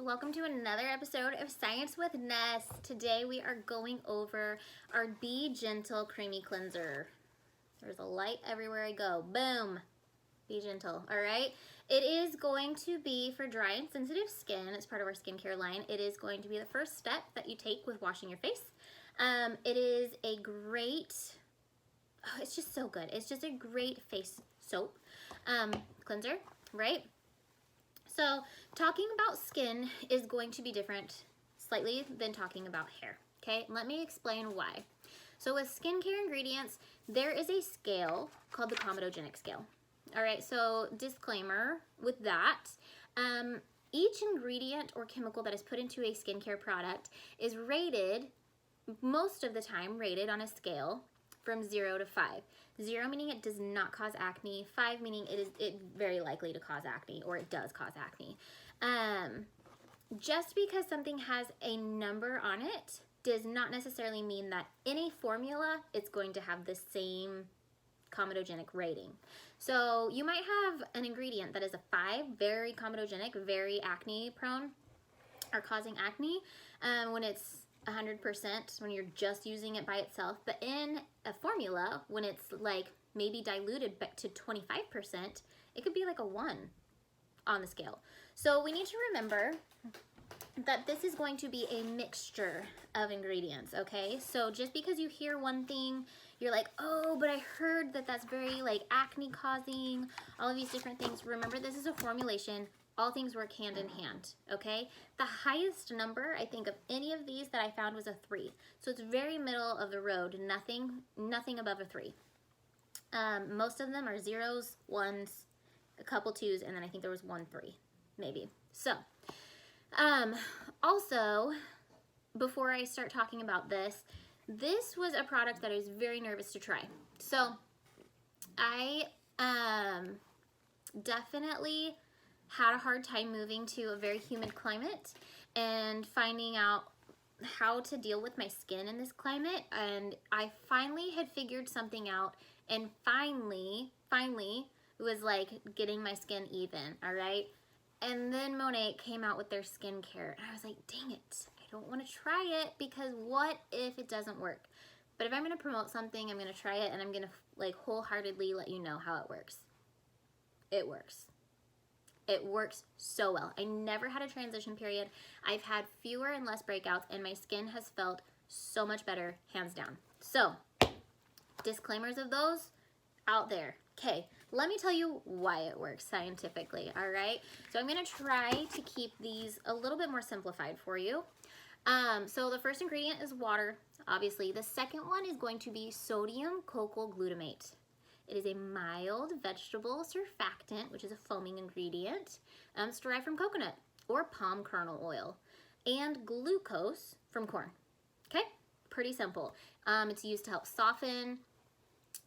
welcome to another episode of Science with Ness. Today we are going over our Be Gentle Creamy Cleanser. There's a light everywhere I go. Boom! Be gentle, all right? It is going to be for dry and sensitive skin. It's part of our skincare line. It is going to be the first step that you take with washing your face. It is a great, it's just so good. It's just a great face soap cleanser, right? So talking about skin is going to be different slightly than talking about hair, okay? Let me explain why. So with skincare ingredients, there is a scale called the comedogenic scale. All right, so disclaimer with that, each ingredient or chemical that is put into a skincare product is rated, most of the time rated on a scale from 0 to 5. 0 meaning it does not cause acne, 5 meaning it very likely to cause acne, or it does cause acne. Just because something has a number on it does not necessarily mean that any formula it's going to have the same comedogenic rating. So you might have an ingredient that is a 5, very comedogenic, very acne prone, or causing acne, when it's 100% when you're just using it by itself, but in a formula, when it's like maybe diluted back to 25%, it could be like a 1 on the scale. So we need to remember that this is going to be a mixture of ingredients, okay? So just because you hear one thing, you're like, oh, but I heard that that's very like acne causing, all of these different things. Remember, this is a formulation. All things work hand in hand, okay? The highest number, I think, of any of these that I found was a 3. So it's very middle of the road, nothing above a 3. Most of them are 0s, 1s, a couple 2s, and then I think there was 1 3, maybe. So, also, before I start talking about this was a product that I was very nervous to try. So, I definitely had a hard time moving to a very humid climate and finding out how to deal with my skin in this climate, and I finally had figured something out, and finally was like getting my skin even, all right? And then MONAT came out with their skincare, and I was like, dang it, I don't want to try it because what if it doesn't work? But if I'm going to promote something, I'm going to try it, and I'm going to like wholeheartedly let you know how it works. It works. It works so well. I never had a transition period. I've had fewer and less breakouts, and my skin has felt so much better, hands down. So, disclaimers of those out there. Okay, let me tell you why it works scientifically, all right? So I'm gonna try to keep these a little bit more simplified for you. So the first ingredient is water, obviously. The second one is going to be sodium cocoa glutamate. It is a mild vegetable surfactant, which is a foaming ingredient. It's derived from coconut or palm kernel oil, and glucose from corn. Okay, pretty simple. It's used to help soften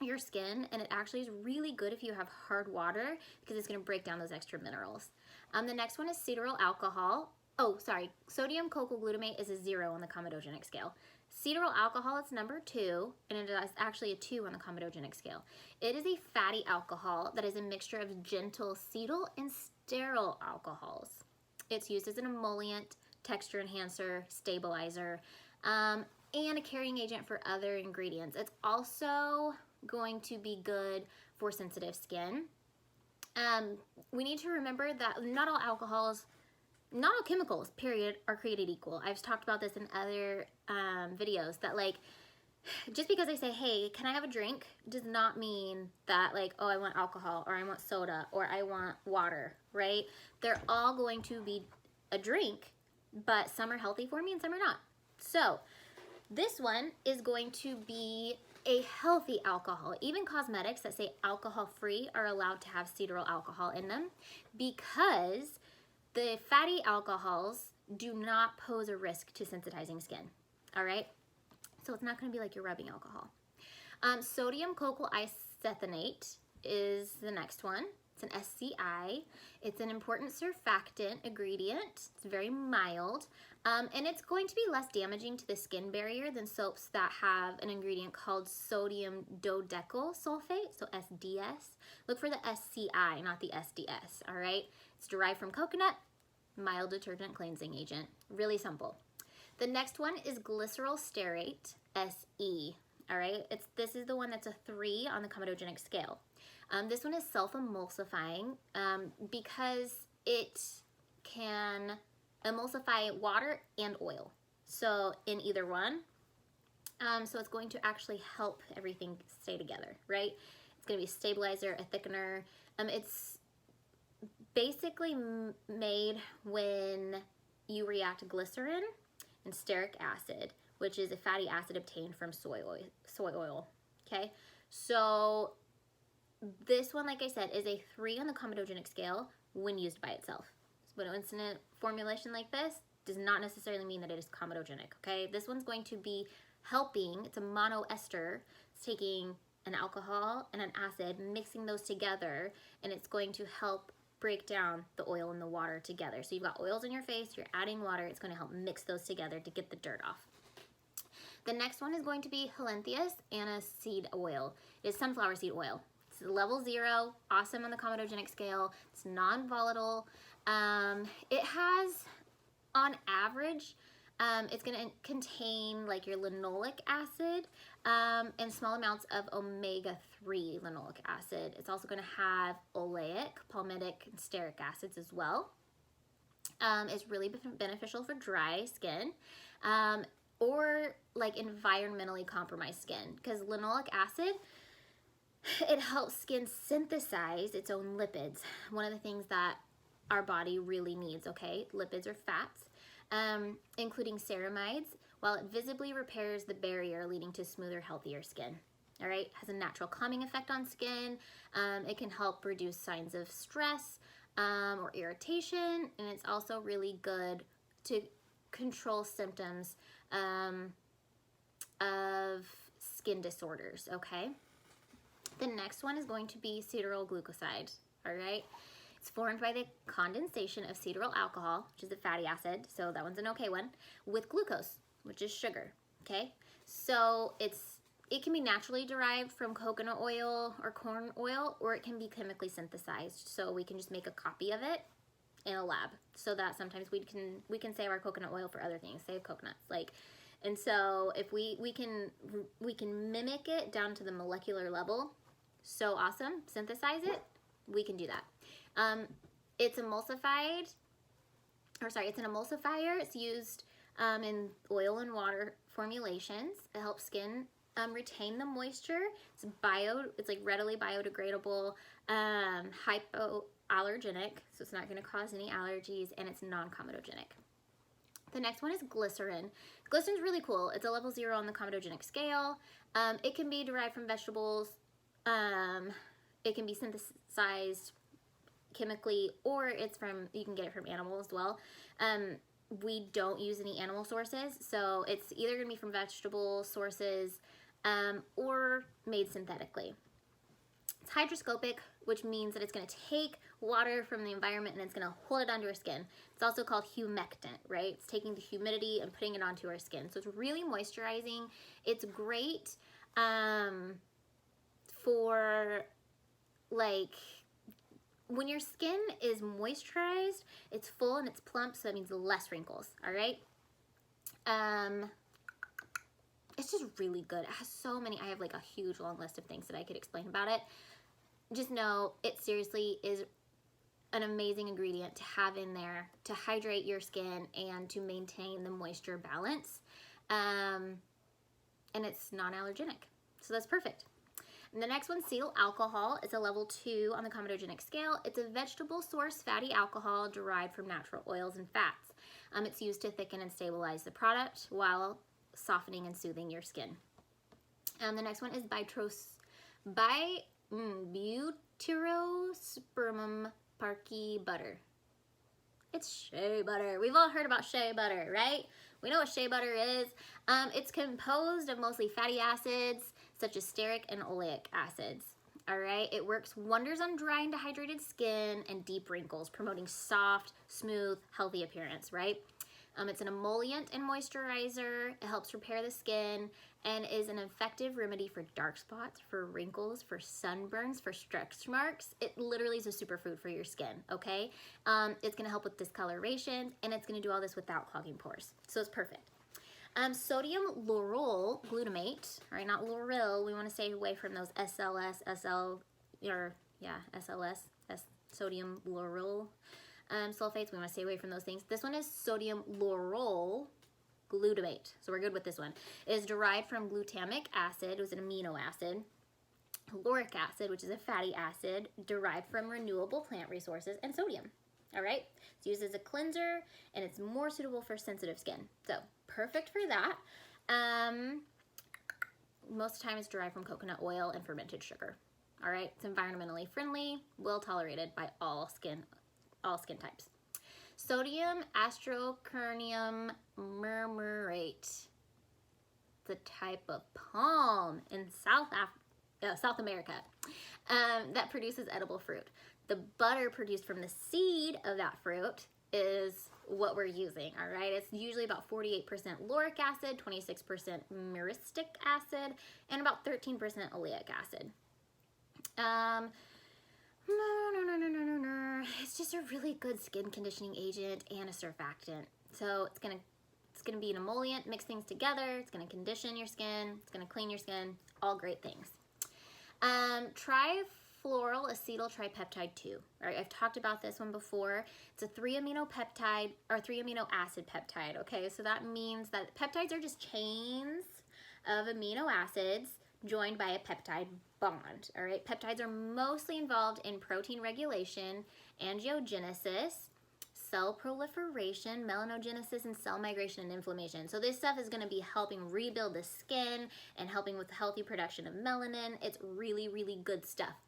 your skin, and it actually is really good if you have hard water because it's going to break down those extra minerals. The next one is cetyl alcohol. Oh, sorry, sodium cocoa glutamate is a 0 on the comedogenic scale. Cetyl alcohol is number 2, and it is actually a 2 on the comedogenic scale. It is a fatty alcohol that is a mixture of gentle cetyl and sterile alcohols. It's used as an emollient, texture enhancer, stabilizer, and a carrying agent for other ingredients. It's also going to be good for sensitive skin. We need to remember that not all alcohols, not all chemicals, period, are created equal. I've talked about this in other videos that like, just because I say, hey, can I have a drink, does not mean that like, oh, I want alcohol, or I want soda, or I want water, right? They're all going to be a drink, but some are healthy for me and some are not. So this one is going to be a healthy alcohol. Even cosmetics that say alcohol-free are allowed to have cetyl alcohol in them because the fatty alcohols do not pose a risk to sensitizing skin, all right? So it's not gonna be like you're rubbing alcohol. Sodium cocoa isethionate is the next one. It's an SCI. It's an important surfactant ingredient. It's very mild, and it's going to be less damaging to the skin barrier than soaps that have an ingredient called sodium dodecyl sulfate, so SDS. Look for the SCI, not the SDS, all right? It's derived from coconut, mild detergent cleansing agent. Really simple. The next one is glycerol stearate, SE. All right, this is the one that's a 3 on the comedogenic scale. This one is self-emulsifying because it can emulsify water and oil. So in either one, so it's going to actually help everything stay together, right? It's going to be a stabilizer, a thickener. It's basically made when you react glycerin and stearic acid, which is a fatty acid obtained from soy oil, okay? So this one, like I said, is a 3 on the comedogenic scale when used by itself. But it's in a formulation like this, does not necessarily mean that it is comedogenic, okay? This one's going to be helping, it's a monoester, it's taking an alcohol and an acid, mixing those together, and it's going to help break down the oil and the water together. So you've got oils in your face, you're adding water, it's going to help mix those together to get the dirt off. The next one is going to be Helinthius aniseed oil. It is sunflower seed oil. It's level 0, awesome on the comedogenic scale. It's non-volatile. It has, on average, it's going to contain like your linoleic acid and small amounts of omega-3 linoleic acid. It's also going to have oleic, palmitic, and stearic acids as well. It's really beneficial for dry skin or like environmentally compromised skin, because linoleic acid, it helps skin synthesize its own lipids. One of the things that our body really needs, okay? Lipids are fats, including ceramides, while it visibly repairs the barrier leading to smoother, healthier skin. All right, it has a natural calming effect on skin. It can help reduce signs of stress or irritation, and it's also really good to control symptoms of skin disorders, okay? The next one is going to be cetyl glucoside, all right? It's formed by the condensation of cetyl alcohol, which is a fatty acid, so that one's an okay one, with glucose, which is sugar, okay? So it can be naturally derived from coconut oil or corn oil, or it can be chemically synthesized. So we can just make a copy of it in a lab, so that sometimes we can save our coconut oil for other things, save coconuts, like. And so if we can mimic it down to the molecular level, so awesome, synthesize it, we can do that. It's emulsified, or sorry, it's an emulsifier. It's used in oil and water formulations. It helps skin retain the moisture. It's like readily biodegradable, hypoallergenic, so it's not going to cause any allergies, and it's non-comedogenic. The next one is glycerin. Glycerin's really cool. It's a level 0 on the comedogenic scale. It can be derived from vegetables. It can be synthesized chemically, or you can get it from animals as well. We don't use any animal sources, so it's either going to be from vegetable sources or made synthetically. It's hydroscopic, which means that it's going to take water from the environment and it's going to hold it onto our skin. It's also called humectant, right? It's taking the humidity and putting it onto our skin. So it's really moisturizing. It's great for like when your skin is moisturized, it's full and it's plump, so that means less wrinkles, all right? It's just really good. It has so many, I have like a huge long list of things that I could explain about it. Just know it seriously is an amazing ingredient to have in there to hydrate your skin and to maintain the moisture balance. And it's non-allergenic, so that's perfect. And the next one, cetyl alcohol. It's a level 2 on the comedogenic scale. It's a vegetable source fatty alcohol derived from natural oils and fats. It's used to thicken and stabilize the product while softening and soothing your skin. The next one is butyrospermum parkii butter. It's shea butter. We've all heard about shea butter, right? We know what shea butter is. It's composed of mostly fatty acids, such as stearic and oleic acids. All right, it works wonders on dry and dehydrated skin and deep wrinkles, promoting soft, smooth, healthy appearance, right? It's an emollient and moisturizer. It helps repair the skin and is an effective remedy for dark spots, for wrinkles, for sunburns, for stretch marks. It literally is a superfood for your skin, okay? It's gonna help with discoloration, and it's gonna do all this without clogging pores. So it's perfect. Sodium lauryl glutamate, all right, not lauryl. We want to stay away from those SLS, SLS, sodium lauryl sulfates. We want to stay away from those things. This one is sodium lauryl glutamate, so we're good with this one. It is derived from glutamic acid, it was an amino acid, lauric acid, which is a fatty acid, derived from renewable plant resources, and sodium. All right, it's used as a cleanser, and it's more suitable for sensitive skin. So perfect for that. Most of the time it's derived from coconut oil and fermented sugar. All right, it's environmentally friendly, well tolerated by all skin types. Sodium astrocernium murmurate. It's a type of palm in South America that produces edible fruit. The butter produced from the seed of that fruit is what we're using, all right? It's usually about 48% lauric acid, 26% myristic acid, and about 13% oleic acid. It's just a really good skin conditioning agent and a surfactant. So it's gonna be an emollient, mix things together, it's gonna condition your skin, it's gonna clean your skin, all great things. Trifluoral acetyl tripeptide 2. All right, I've talked about this one before. It's a 3 amino acid peptide, okay? So that means that peptides are just chains of amino acids joined by a peptide bond, all right? Peptides are mostly involved in protein regulation, angiogenesis, cell proliferation, melanogenesis, and cell migration and inflammation. So this stuff is going to be helping rebuild the skin and helping with the healthy production of melanin. It's really, really good stuff.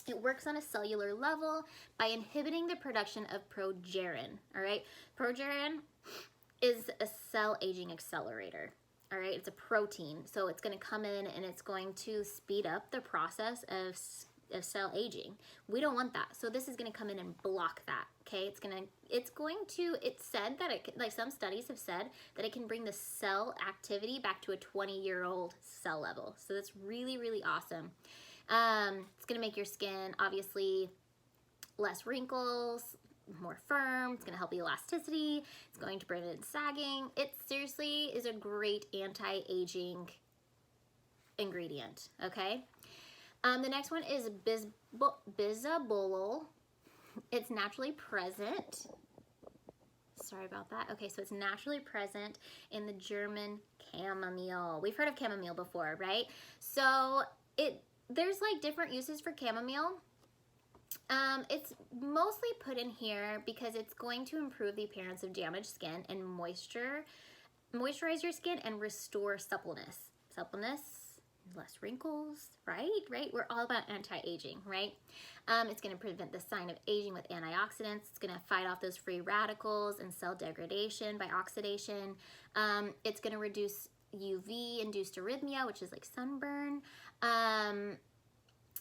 It works on a cellular level by inhibiting the production of progerin, all right? Progerin is a cell aging accelerator. All right, it's a protein, so it's going to come in and it's going to speed up the process of cell aging. We don't want that, so this is going to come in and block that. Okay, it's said that like some studies have said that it can bring the cell activity back to a 20-year-old cell level. So that's really, really awesome. It's going to make your skin obviously less wrinkles, more firm. It's going to help elasticity. It's going to prevent sagging. It seriously is a great anti-aging ingredient, okay? The next one is bisabolol. It's naturally present. Sorry about that. Okay, so it's naturally present in the German chamomile. We've heard of chamomile before, right? So there's like different uses for chamomile. It's mostly put in here because it's going to improve the appearance of damaged skin and moisturize your skin and restore suppleness. Less wrinkles, right? We're all about anti-aging, right? It's going to prevent the sign of aging with antioxidants. It's going to fight off those free radicals and cell degradation by oxidation. It's going to reduce UV-induced arrhythmia, which is like sunburn.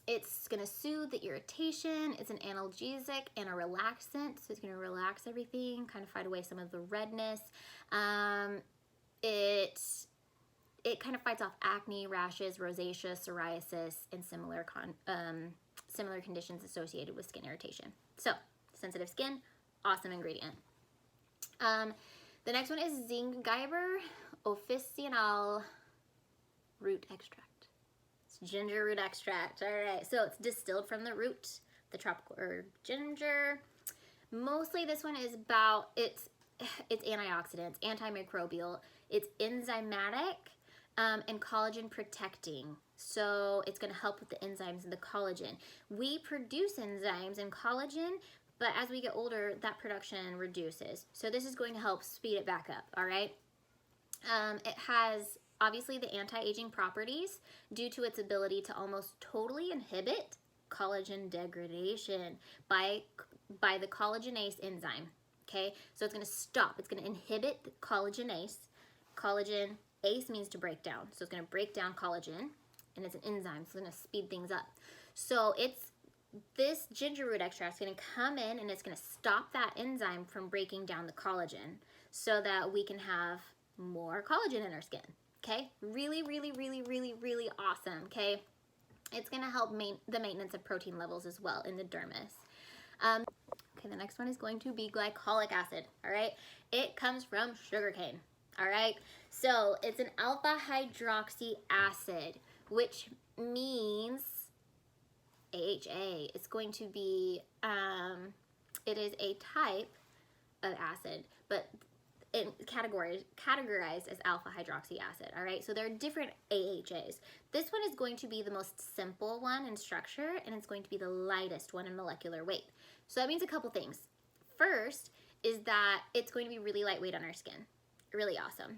It's going to soothe the irritation. It's an analgesic and a relaxant, so it's going to relax everything, kind of fight away some of the redness. It kind of fights off acne, rashes, rosacea, psoriasis, and similar conditions associated with skin irritation. So, sensitive skin, awesome ingredient. The next one is Zingiber officinal root extract. Ginger root extract. All right, so it's distilled from the root, the tropical herb ginger. Mostly this one is about it's antioxidants, antimicrobial, it's enzymatic, and collagen protecting. So it's going to help with the enzymes and the collagen. We produce enzymes and collagen, but as we get older, that production reduces. So this is going to help speed it back up, all right? It has obviously the anti-aging properties due to its ability to almost totally inhibit collagen degradation by the collagenase enzyme, okay? So it's going to stop. It's going to inhibit the collagenase. Collagenase means to break down. So it's going to break down collagen, and it's an enzyme, so it's going to speed things up. So it's this ginger root extract is going to come in and it's going to stop that enzyme from breaking down the collagen so that we can have more collagen in our skin. Okay, really, really, really, really, really awesome. Okay, it's going to help the maintenance of protein levels as well in the dermis. Okay, the next one is going to be glycolic acid. All right, it comes from sugarcane. All right, so it's an alpha hydroxy acid, which means AHA. It's going to be, it is a type of acid, but categorized as alpha hydroxy acid. All right, so there are different AHAs. This one is going to be the most simple one in structure, and it's going to be the lightest one in molecular weight. So that means a couple things. First is that it's going to be really lightweight on our skin. Really awesome.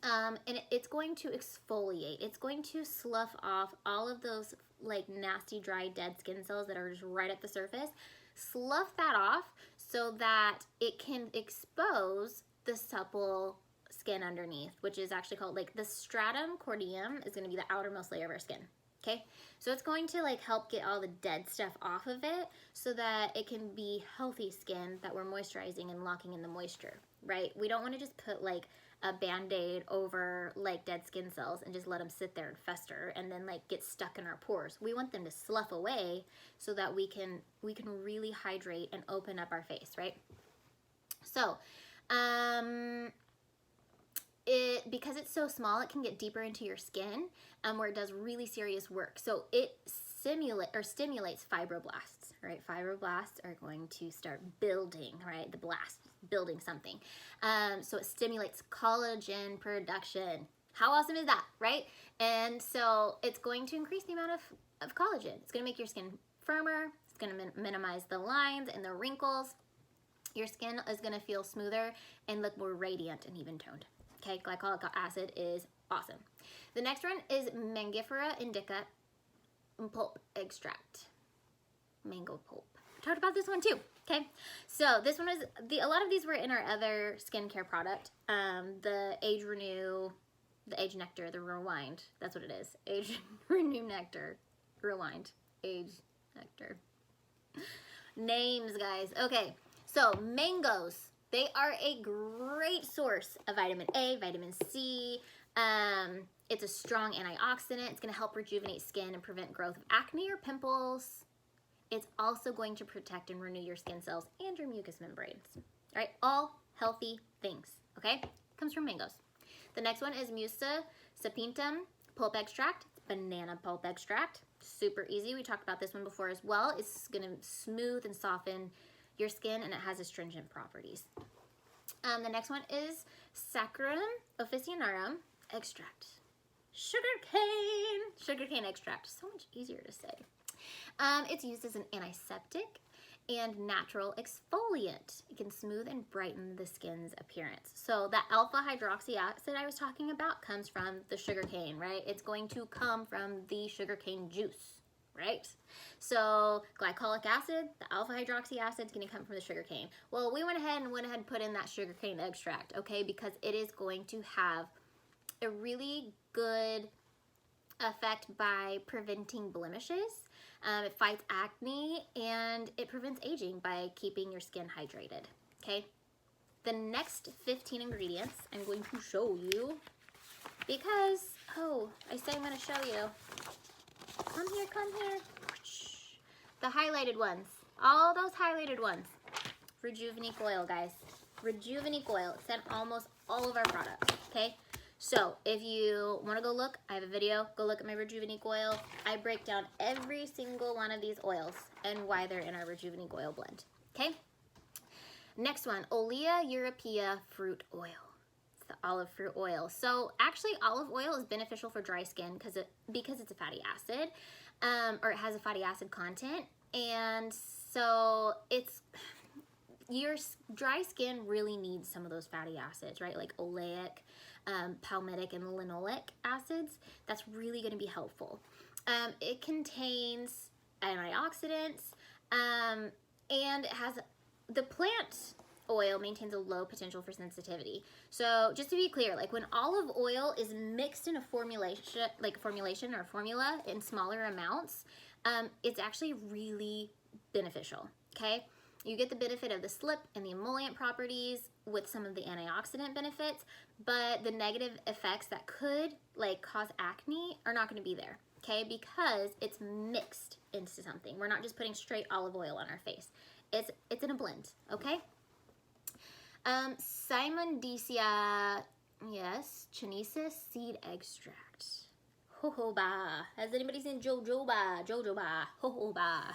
And it's going to exfoliate. It's going to slough off all of those like nasty, dry, dead skin cells that are just right at the surface. Slough that off so that it can expose the supple skin underneath, which is actually called like the stratum corneum is going to be the outermost layer of our skin. Okay, so it's going to like help get all the dead stuff off of it so that it can be healthy skin that we're moisturizing and locking in the moisture, right? We don't want to just put like a band-aid over like dead skin cells and just let them sit there and fester and then like get stuck in our pores. We want them to slough away so that we can really hydrate and open up our face, right? So, because it's so small, it can get deeper into your skin where it does really serious work. So it stimulates fibroblasts, right? Fibroblasts are going to start building, right? The blast building something. So it stimulates collagen production. How awesome is that, right? And so it's going to increase the amount of collagen. It's going to make your skin firmer. It's going to minimize the lines and the wrinkles. Your skin is going to feel smoother and look more radiant and even toned. Okay, glycolic acid is awesome. The next one is Mangifera indica pulp extract. Mango pulp. I talked about this one too. Okay, so this one is a lot of these were in our other skincare product. The Age Renew, the Age Nectar, the Rewind. That's what it is. Age Renew Nectar, Rewind, Age Nectar. Names, guys. Okay, so mangoes. They are a great source of vitamin A, vitamin C. It's a strong antioxidant. It's going to help rejuvenate skin and prevent growth of acne or pimples. It's also going to protect and renew your skin cells and your mucous membranes. All right, all healthy things, okay? Comes from mangoes. The next one is Musa sapientum pulp extract. It's banana pulp extract. Super easy. We talked about this one before as well. It's going to smooth and soften your skin, and it has astringent properties. The next one is Saccharum officinarum extract. Sugarcane extract. So much easier to say. It's used as an antiseptic and natural exfoliant. It can smooth and brighten the skin's appearance. So that alpha hydroxy acid I was talking about comes from the sugarcane, right? It's going to come from the sugarcane juice, right? So glycolic acid, the alpha hydroxy acid is going to come from the sugarcane. Well, we went ahead and put in that sugarcane extract, okay, because it is going to have a really good effect by preventing blemishes. It fights acne and it prevents aging by keeping your skin hydrated, okay? The next 15 ingredients I'm going to show you because, I say I'm going to show you. Come here. The highlighted ones. All those highlighted ones. Rejuvenique oil, guys. Rejuvenique oil. It's in almost all of our products, okay? So if you want to go look, I have a video. Go look at my Rejuvenique oil. I break down every single one of these oils and why they're in our Rejuvenique oil blend, okay? Next one, Olea Europea fruit oil. It's the olive fruit oil. So actually olive oil is beneficial for dry skin because it's a fatty acid, or it has a fatty acid content. And so your dry skin really needs some of those fatty acids, right? Like oleic, palmitic, and linoleic acids. That's really going to be helpful. It contains antioxidants, and it has the plant oil maintains a low potential for sensitivity. So just to be clear, like when olive oil is mixed in a formula in smaller amounts, it's actually really beneficial, okay? You get the benefit of the slip and the emollient properties with some of the antioxidant benefits, but the negative effects that could like cause acne are not going to be there, okay? Because it's mixed into something. We're not just putting straight olive oil on our face. It's in a blend, okay? Simondicia, yes, Chinesis seed extract. Jojoba. Has anybody seen Jojoba? Jojoba. Jojoba.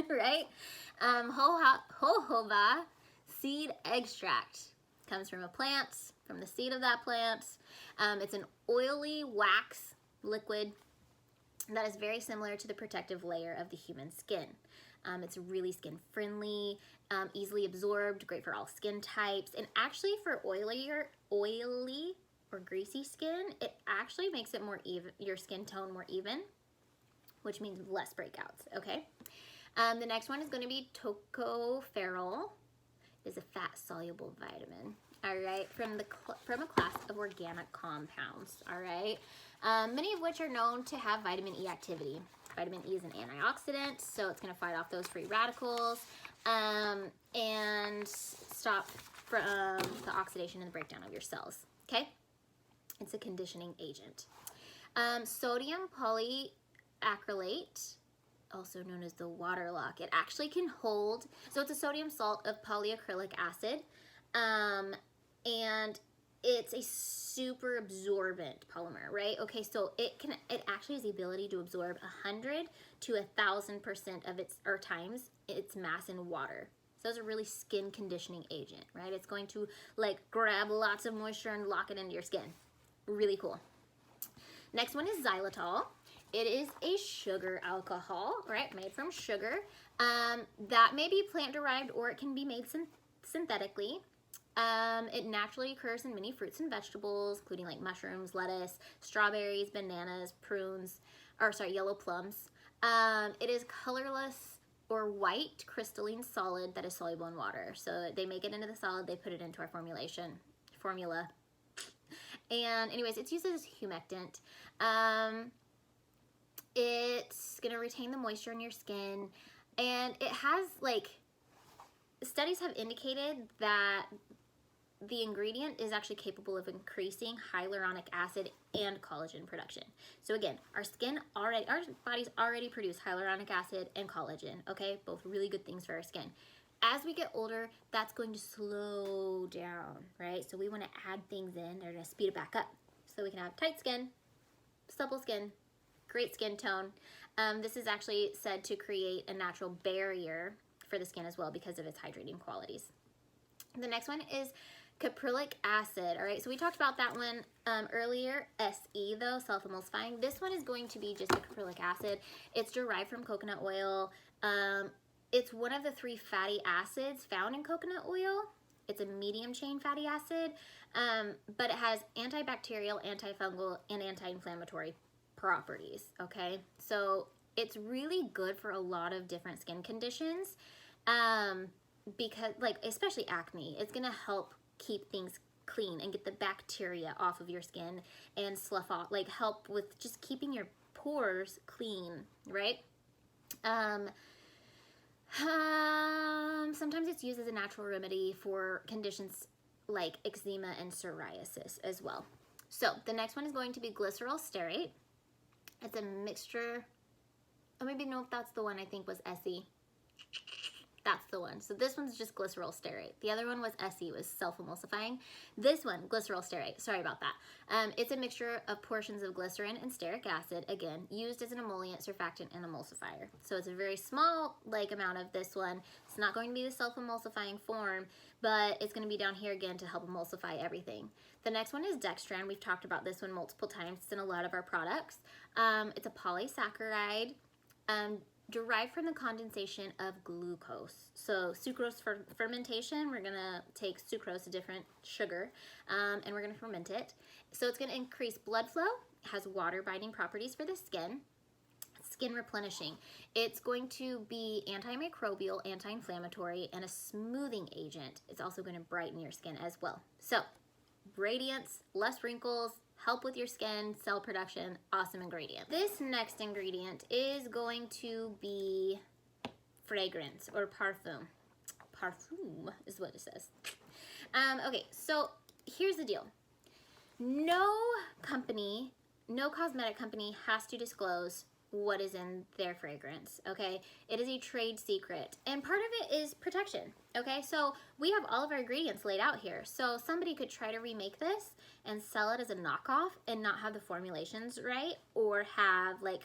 Right? Jojoba seed extract comes from a plant, from the seed of that plant. It's an oily wax liquid that is very similar to the protective layer of the human skin. It's really skin friendly, easily absorbed, great for all skin types, and actually for oily or greasy skin, it actually makes it more even, your skin tone more even, which means less breakouts, okay? The next one is going to be tocopherol. It's a fat-soluble vitamin, all right, from a class of organic compounds, all right? Many of which are known to have vitamin E activity. Vitamin E is an antioxidant, so it's going to fight off those free radicals and stop from the oxidation and the breakdown of your cells, okay? It's a conditioning agent. Sodium polyacrylate, also known as the water lock. It actually can hold, so it's a sodium salt of polyacrylic acid, and it's a super absorbent polymer, right? Okay, so it actually has the ability to absorb 100 to 1,000% of times its mass in water. So it's a really skin conditioning agent, right? It's going to like grab lots of moisture and lock it into your skin. Really cool. Next one is xylitol. It is a sugar alcohol, right? Made from sugar. That may be plant derived or it can be made synthetically. It naturally occurs in many fruits and vegetables, including like mushrooms, lettuce, strawberries, bananas, prunes, yellow plums. It is colorless or white crystalline solid that is soluble in water. So they make it into the solid, they put it into our formula. And anyways, it's used as a humectant. It's gonna retain the moisture in your skin, and it has like, studies have indicated that the ingredient is actually capable of increasing hyaluronic acid and collagen production. So again, our bodies already produce hyaluronic acid and collagen, okay? Both really good things for our skin. As we get older, that's going to slow down, right? So we want to add things in that are going to speed it back up so we can have tight skin, supple skin, great skin tone. This is actually said to create a natural barrier for the skin as well because of its hydrating qualities. The next one is caprylic acid, all right? So we talked about that one earlier, SE though, self-emulsifying. This one is going to be just a caprylic acid. It's derived from coconut oil. It's one of the 3 fatty acids found in coconut oil. It's a medium chain fatty acid, but it has antibacterial, antifungal, and anti-inflammatory properties, okay? So it's really good for a lot of different skin conditions because, like, especially acne. It's gonna help keep things clean and get the bacteria off of your skin and slough off, like help with just keeping your pores clean, right? Sometimes it's used as a natural remedy for conditions like eczema and psoriasis as well. So the next one is going to be glycerol stearate. It's a mixture, oh, maybe no, that's the one I think was SE. That's the one. So this one's just glycerol stearate. The other one was SE, was self-emulsifying. This one, glycerol stearate, sorry about that. It's a mixture of portions of glycerin and stearic acid, again, used as an emollient, surfactant, and emulsifier. So it's a very small amount of this one. It's not going to be the self-emulsifying form, but it's going to be down here again to help emulsify everything. The next one is dextran. We've talked about this one multiple times. It's in a lot of our products. It's a polysaccharide. Derived from the condensation of glucose. So sucrose fermentation, we're gonna take sucrose, a different sugar, and we're gonna ferment it. So it's gonna increase blood flow, has water binding properties for the skin, skin replenishing. It's going to be antimicrobial, anti-inflammatory, and a smoothing agent. It's also gonna brighten your skin as well. So radiance, less wrinkles, help with your skin, cell production, awesome ingredient. This next ingredient is going to be fragrance or parfum. Parfum is what it says. Okay, so here's the deal. No company, no cosmetic company has to disclose what is in their fragrance, okay? It is a trade secret, and part of it is protection, okay? So we have all of our ingredients laid out here. So somebody could try to remake this and sell it as a knockoff and not have the formulations right, or have like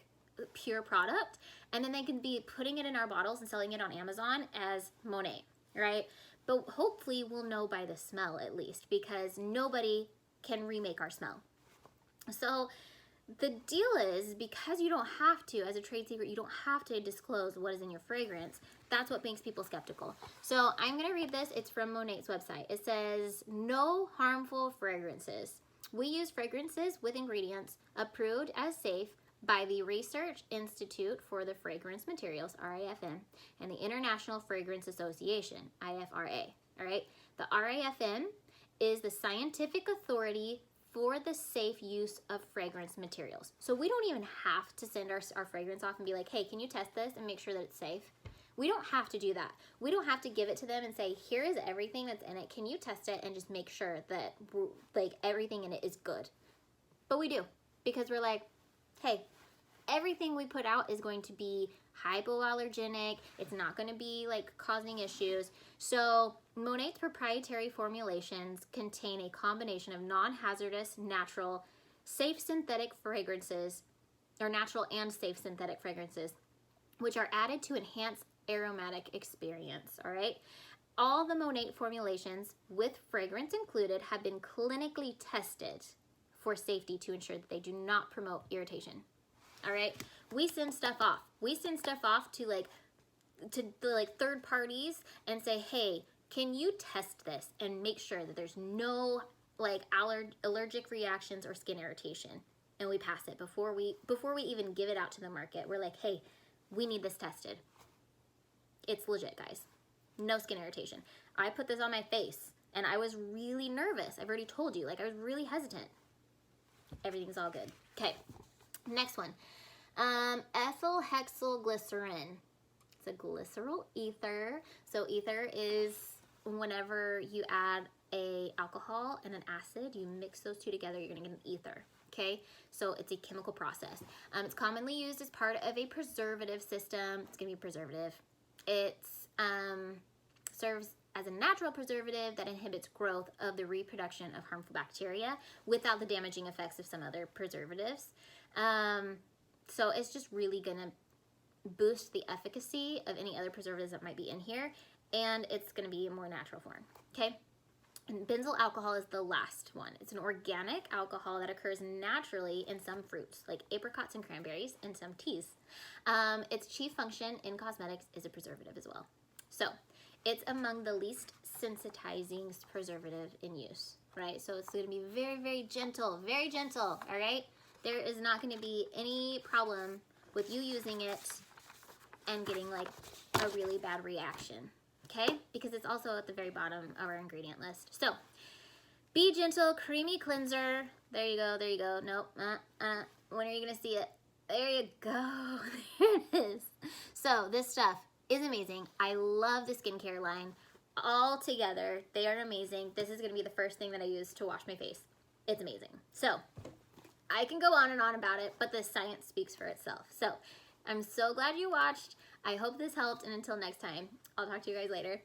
pure product, and then they can be putting it in our bottles and selling it on Amazon as Monet, right? But hopefully we'll know by the smell at least, because nobody can remake our smell. So the deal is, because you don't have to, as a trade secret, you don't have to disclose what is in your fragrance. That's what makes people skeptical. So I'm gonna read this. It's from Monat's website. It says, no harmful fragrances. We use fragrances with ingredients approved as safe by the Research Institute for the Fragrance Materials, RIFM, and the International Fragrance Association, IFRA, all right? The RIFM is the scientific authority for the safe use of fragrance materials. So we don't even have to send our fragrance off and be like, hey, can you test this and make sure that it's safe? We don't have to do that. We don't have to give it to them and say, here is everything that's in it. Can you test it and just make sure that like everything in it is good? But we do, because we're like, hey, everything we put out is going to be hypoallergenic. It's not going to be like causing issues. So Monat's proprietary formulations contain a combination of non-hazardous, natural, safe synthetic fragrances, or natural and safe synthetic fragrances, which are added to enhance aromatic experience, all right? All the Monat formulations, with fragrance included, have been clinically tested for safety to ensure that they do not promote irritation. All right, we send stuff off. We send stuff off to the third parties and say, hey, can you test this and make sure that there's no like allergic reactions or skin irritation? And we pass it before we even give it out to the market. We're like, hey, we need this tested. It's legit, guys. No skin irritation. I put this on my face and I was really nervous. I've already told you, like I was really hesitant. Everything's all good. Okay. Next one, ethyl hexyl glycerin. It's a glycerol ether. So ether is whenever you add a alcohol and an acid, you mix those two together, you're gonna get an ether. Okay, so it's a chemical process. It's commonly used as part of a preservative system. It's gonna be a preservative. It serves as a natural preservative that inhibits growth of the reproduction of harmful bacteria without the damaging effects of some other preservatives. So it's just really gonna boost the efficacy of any other preservatives that might be in here, and it's gonna be a more natural form, okay? And benzyl alcohol is the last one. It's an organic alcohol that occurs naturally in some fruits, like apricots and cranberries, and some teas. Its chief function in cosmetics is a preservative as well. So it's among the least sensitizing preservative in use, right? So it's gonna be very, very gentle, all right? There is not gonna be any problem with you using it and getting like a really bad reaction, okay? Because it's also at the very bottom of our ingredient list. So, Be Gentle Creamy Cleanser. There you go, there you go. Nope, when are you gonna see it? There you go, there it is. So this stuff is amazing. I love the skincare line. All together, they are amazing. This is gonna be the first thing that I use to wash my face. It's amazing. So, I can go on and on about it, but the science speaks for itself. So, I'm so glad you watched. I hope this helped, and until next time, I'll talk to you guys later.